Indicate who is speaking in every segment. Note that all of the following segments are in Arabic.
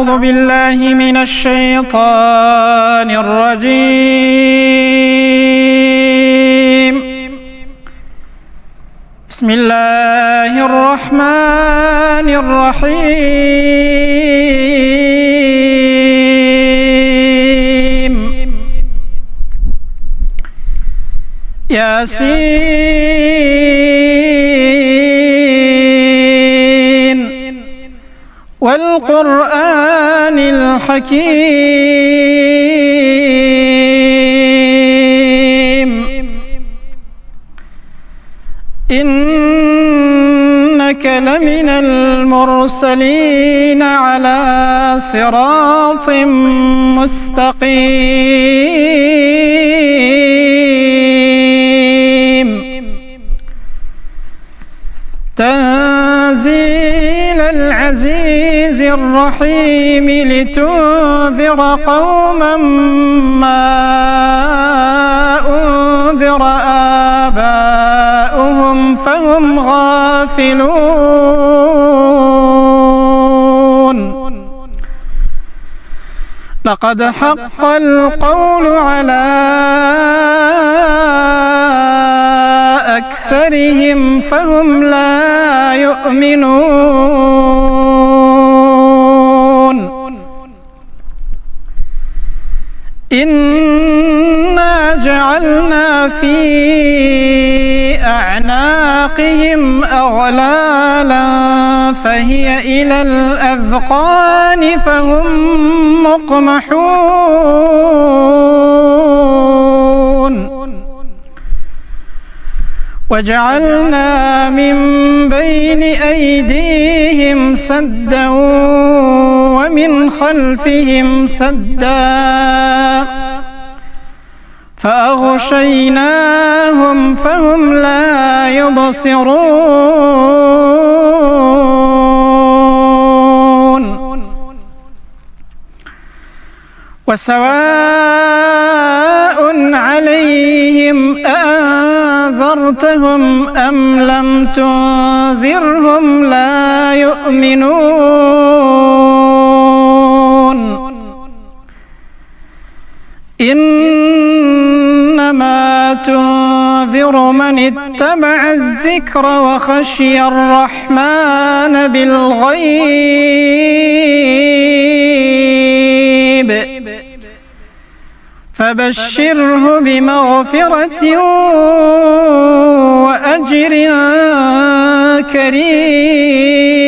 Speaker 1: أعوذ بالله من الشيطان الرجيم. بسم الله الرحمن الرحيم. ياسين والقرآن الحكيم إنك لمن المرسلين على صراط مستقيم تنزيل العزيز الرحيم لتنذر قوما ما أنذر آباؤهم فهم غافلون. لقد حق القول على أكثرهم فهم لا يؤمنون. إنا جعلنا في أعناقهم أغلالا فهي إلى الأذقان فهم مقمحون. وجعلنا من بين أيديهم سدا ومن خلفهم سدا فأغشيناهم فهم لا يبصرون. وسواء عليهم أنذرتهم أم لم تنذرهم لا يؤمنون. إنما تنذر من اتبع الذكر وخشي الرحمن بالغيب فبشره بمغفرة وأجر كريم.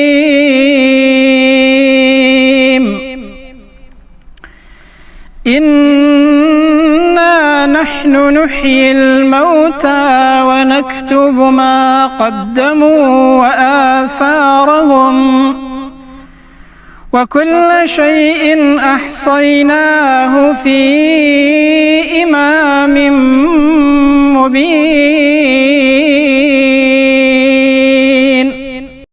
Speaker 1: إنا نحن نحيي الموتى ونكتب ما قدموا وآثارهم وكل شيء أحصيناه في